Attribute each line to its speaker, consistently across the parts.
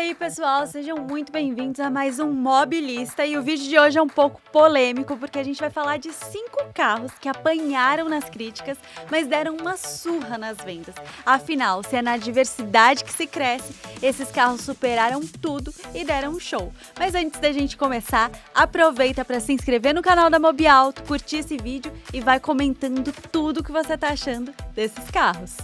Speaker 1: aí, pessoal, sejam muito bem-vindos a mais um Mobilista. E o vídeo de hoje é um pouco polêmico, porque a gente vai falar de 5 carros que apanharam nas críticas, mas deram uma surra nas vendas. Afinal, se é na diversidade que se cresce, esses carros superaram tudo e deram um show. Mas antes da gente começar, aproveita para se inscrever no canal da Mobiauto, curtir esse vídeo e vai comentando tudo que você tá achando desses carros.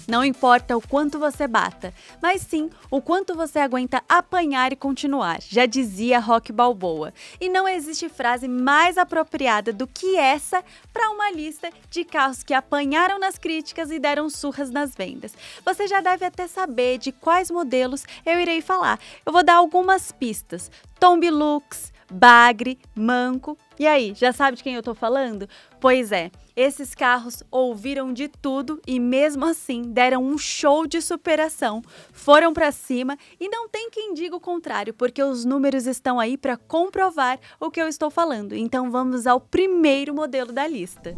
Speaker 1: Não importa o quanto você bata, mas sim o quanto você aguenta apanhar e continuar, já dizia Rock Balboa. E não existe frase mais apropriada do que essa para uma lista de carros que apanharam nas críticas e deram surras nas vendas. Você já deve até saber de quais modelos eu irei falar. Eu vou dar algumas pistas: Tombi Lux, Bagre, Manco. E aí, já sabe de quem eu tô falando? Pois é, esses carros ouviram de tudo e mesmo assim deram um show de superação, foram pra cima e não tem quem diga o contrário, porque os números estão aí para comprovar o que eu estou falando. Então vamos ao primeiro modelo da lista.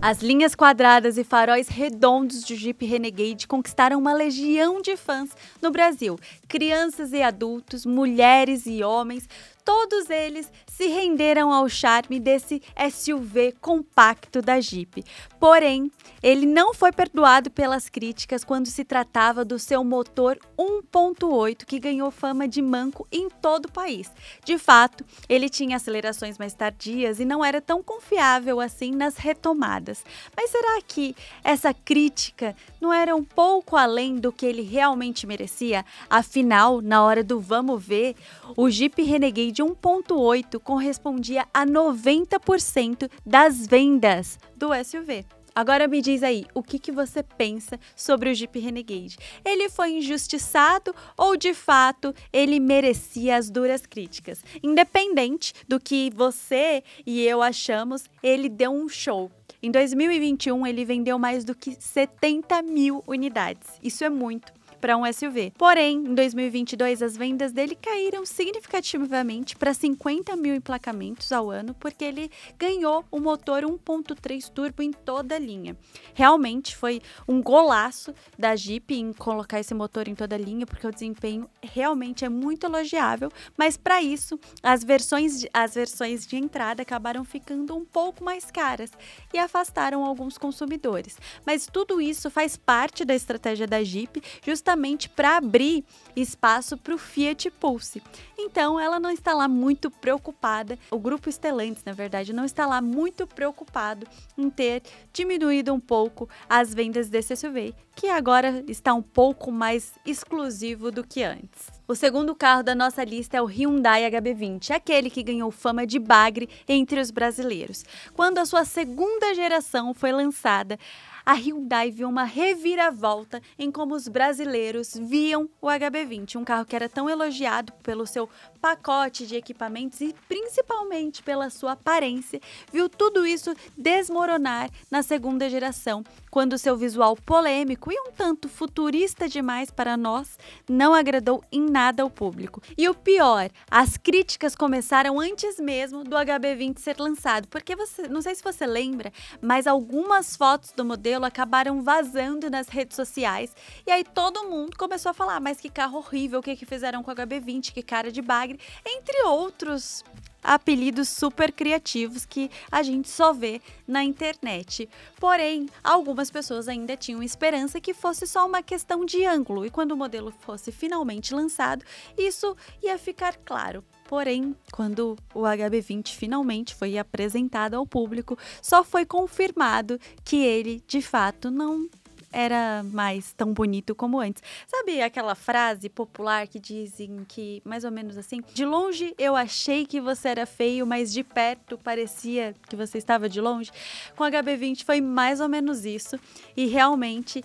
Speaker 1: As linhas quadradas e faróis redondos do Jeep Renegade conquistaram uma legião de fãs no Brasil. Crianças e adultos, mulheres e homens, todos eles se renderam ao charme desse SUV compacto da Jeep. Porém, ele não foi perdoado pelas críticas quando se tratava do seu motor 1.8, que ganhou fama de manco em todo o país. De fato, ele tinha acelerações mais tardias e não era tão confiável assim nas retomadas. Mas será que essa crítica não era um pouco além do que ele realmente merecia? Afinal, na hora do vamos ver, o Jeep Renegade 1.8 correspondia a 90% das vendas do SUV. Agora me diz aí, o que você pensa sobre o Jeep Renegade? Ele foi injustiçado ou, de fato, ele merecia as duras críticas? Independente do que você e eu achamos, ele deu um show. Em 2021, ele vendeu mais do que 70 mil unidades. Isso é muito para um SUV. Porém, em 2022, as vendas dele caíram significativamente para 50 mil emplacamentos ao ano, porque ele ganhou um motor 1.3 turbo em toda a linha. Realmente foi um golaço da Jeep em colocar esse motor em toda a linha, porque o desempenho realmente é muito elogiável, mas para isso, as versões de entrada acabaram ficando um pouco mais caras e afastaram alguns consumidores. Mas tudo isso faz parte da estratégia da Jeep, justamente para abrir espaço para o Fiat Pulse. Então, ela não está lá muito preocupada, o grupo Stellantis, na verdade, não está lá muito preocupado em ter diminuído um pouco as vendas desse SUV, que agora está um pouco mais exclusivo do que antes. O segundo carro da nossa lista é o Hyundai HB20, aquele que ganhou fama de bagre entre os brasileiros. Quando a sua segunda geração foi lançada, a Hyundai viu uma reviravolta em como os brasileiros viam o HB20, um carro que era tão elogiado pelo seu pacote de equipamentos e principalmente pela sua aparência, viu tudo isso desmoronar na segunda geração, quando seu visual polêmico e um tanto futurista demais para nós não agradou em nada ao público. E o pior, as críticas começaram antes mesmo do HB20 ser lançado, porque não sei se você lembra, mas algumas fotos do modelo acabaram vazando nas redes sociais e aí todo mundo começou a falar, mas que carro horrível, o que fizeram com o HB20, que cara de bagre, entre outros apelidos super criativos que a gente só vê na internet. Porém, algumas pessoas ainda tinham esperança que fosse só uma questão de ângulo e quando o modelo fosse finalmente lançado, isso ia ficar claro. Porém, quando o HB20 finalmente foi apresentado ao público, só foi confirmado que ele, de fato, não era mais tão bonito como antes. Sabe aquela frase popular que dizem que, mais ou menos assim, de longe eu achei que você era feio, mas de perto parecia que você estava de longe? Com o HB20 foi mais ou menos isso e realmente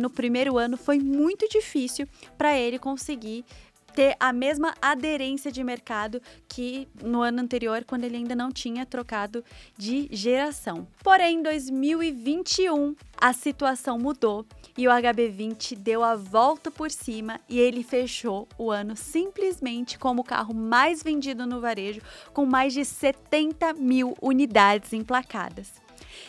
Speaker 1: no primeiro ano foi muito difícil para ele conseguir ter a mesma aderência de mercado que no ano anterior, quando ele ainda não tinha trocado de geração. Porém, em 2021, a situação mudou e o HB20 deu a volta por cima e ele fechou o ano simplesmente como o carro mais vendido no varejo, com mais de 70 mil unidades emplacadas.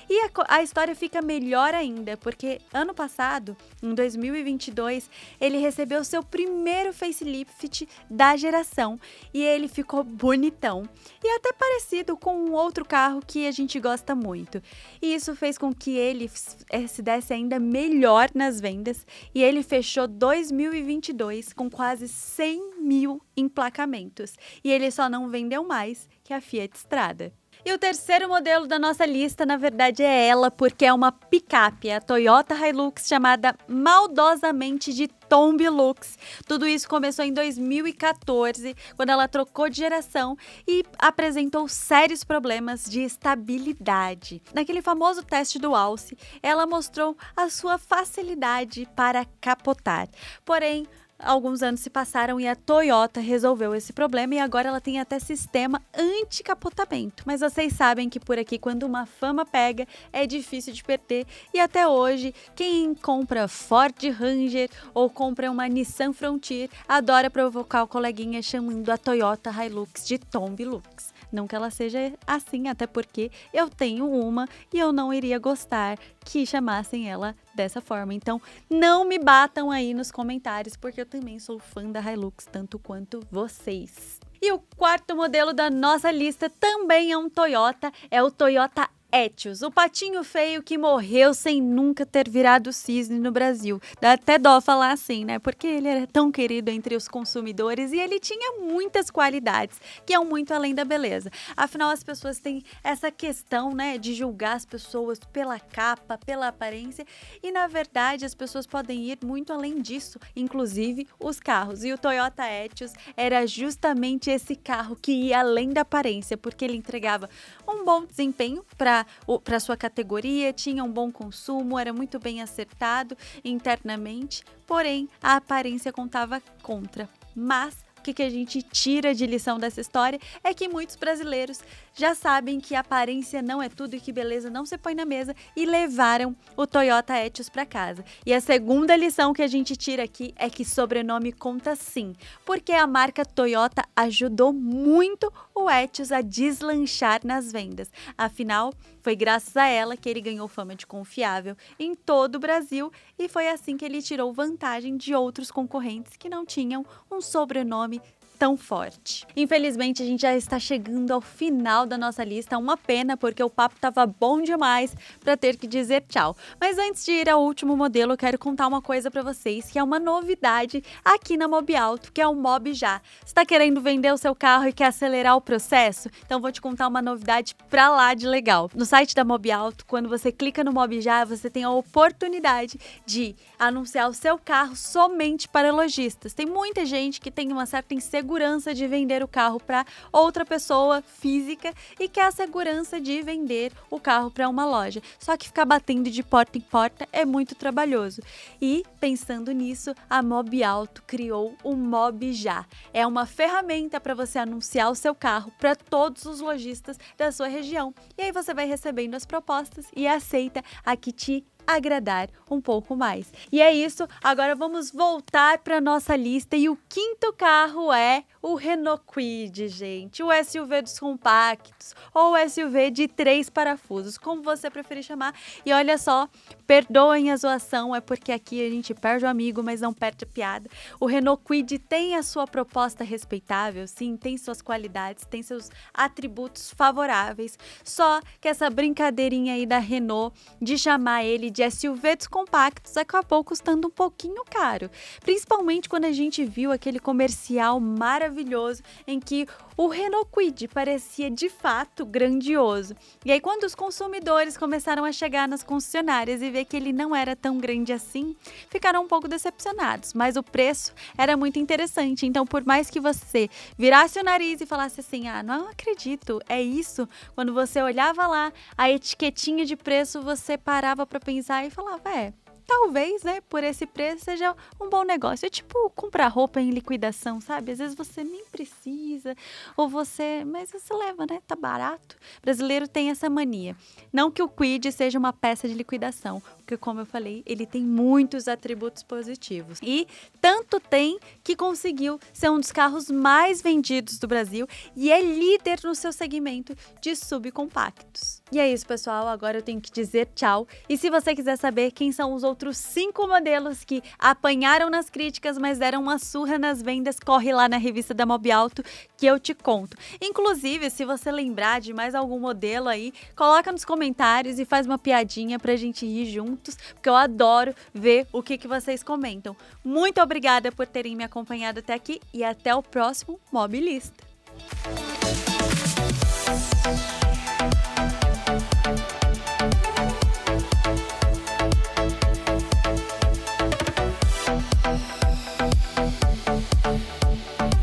Speaker 1: E a história fica melhor ainda, porque ano passado, em 2022, ele recebeu seu primeiro facelift da geração e ele ficou bonitão e até parecido com um outro carro que a gente gosta muito. E isso fez com que ele se desse ainda melhor nas vendas e ele fechou 2022 com quase 100 mil emplacamentos. E ele só não vendeu mais que a Fiat Strada. E o terceiro modelo da nossa lista, na verdade, é ela, porque é uma picape, a Toyota Hilux, chamada maldosamente de Tomb Lux. Tudo isso começou em 2014, quando ela trocou de geração e apresentou sérios problemas de estabilidade. Naquele famoso teste do Alce, ela mostrou a sua facilidade para capotar. Porém, alguns anos se passaram e a Toyota resolveu esse problema e agora ela tem até sistema anti-capotamento. Mas vocês sabem que por aqui, quando uma fama pega, é difícil de perder. E até hoje, quem compra Ford Ranger ou compra uma Nissan Frontier adora provocar o coleguinha chamando a Toyota Hilux de Tomb Lux. Não que ela seja assim, até porque eu tenho uma e eu não iria gostar que chamassem ela dessa forma. Então, não me batam aí nos comentários, porque eu também sou fã da Hilux, tanto quanto vocês. E o quarto modelo da nossa lista também é um Toyota, é o Toyota Etios, o patinho feio que morreu sem nunca ter virado cisne no Brasil. Dá até dó falar assim, né? Porque ele era tão querido entre os consumidores e ele tinha muitas qualidades, que é muito além da beleza. Afinal, as pessoas têm essa questão, né, de julgar as pessoas pela capa, pela aparência, e na verdade as pessoas podem ir muito além disso, inclusive os carros. E o Toyota Etios era justamente esse carro que ia além da aparência, porque ele entregava um bom desempenho para sua categoria, tinha um bom consumo, era muito bem acertado internamente, porém a aparência contava contra. Mas o que a gente tira de lição dessa história é que muitos brasileiros já sabem que aparência não é tudo e que beleza não se põe na mesa e levaram o Toyota Etios para casa. E a segunda lição que a gente tira aqui é que sobrenome conta sim, porque a marca Toyota ajudou muito o Etios a deslanchar nas vendas. Afinal, foi graças a ela que ele ganhou fama de confiável em todo o Brasil e foi assim que ele tirou vantagem de outros concorrentes que não tinham um sobrenome tão forte. Infelizmente, a gente já está chegando ao final da nossa lista. Uma pena, porque o papo estava bom demais para ter que dizer tchau. Mas antes de ir ao último modelo, eu quero contar uma coisa para vocês, que é uma novidade aqui na Mobiauto, que é o Mob Já. Você está querendo vender o seu carro e quer acelerar o processo? Então, vou te contar uma novidade pra lá de legal. No site da Mobiauto, quando você clica no Mob Já, você tem a oportunidade de anunciar o seu carro somente para lojistas. Tem muita gente que tem uma certa insegurança de vender o carro para outra pessoa física e quer a segurança de vender o carro para uma loja. Só que ficar batendo de porta em porta é muito trabalhoso. E, pensando nisso, a Mobiauto criou o Mob Já. É uma ferramenta para você anunciar o seu carro para todos os lojistas da sua região. E aí você vai recebendo as propostas e aceita a que te agradar um pouco mais. E é isso, agora vamos voltar para nossa lista e o quinto carro é o Renault Kwid, gente, o SUV dos compactos ou o SUV de 3 parafusos, como você preferir chamar. E olha só, perdoem a zoação, é porque aqui a gente perde o amigo, mas não perde a piada. O Renault Kwid tem a sua proposta respeitável, sim, tem suas qualidades, tem seus atributos favoráveis, só que essa brincadeirinha aí da Renault de chamar ele de SUV dos compactos acabou custando um pouquinho caro, principalmente quando a gente viu aquele comercial maravilhoso em que o Renault Kwid parecia de fato grandioso. E aí quando os consumidores começaram a chegar nas concessionárias e ver que ele não era tão grande assim, ficaram um pouco decepcionados, mas o preço era muito interessante, então por mais que você virasse o nariz e falasse assim, não acredito, é isso, quando você olhava lá a etiquetinha de preço, você parava para pensar e falava, talvez, né, por esse preço seja um bom negócio. É tipo comprar roupa em liquidação, sabe? Às vezes você nem precisa, mas você leva, né? Tá barato. O brasileiro tem essa mania. Não que o Kwid seja uma peça de liquidação, porque como eu falei, ele tem muitos atributos positivos. E tanto tem que conseguiu ser um dos carros mais vendidos do Brasil e é líder no seu segmento de subcompactos. E é isso, pessoal. Agora eu tenho que dizer tchau. E se você quiser saber quem são os outros 5 modelos que apanharam nas críticas, mas deram uma surra nas vendas, corre lá na revista da Mobiauto que eu te conto. Inclusive, se você lembrar de mais algum modelo aí, coloca nos comentários e faz uma piadinha pra gente rir juntos, porque eu adoro ver o que vocês comentam. Muito obrigada por terem me acompanhado até aqui e até o próximo Mobilista.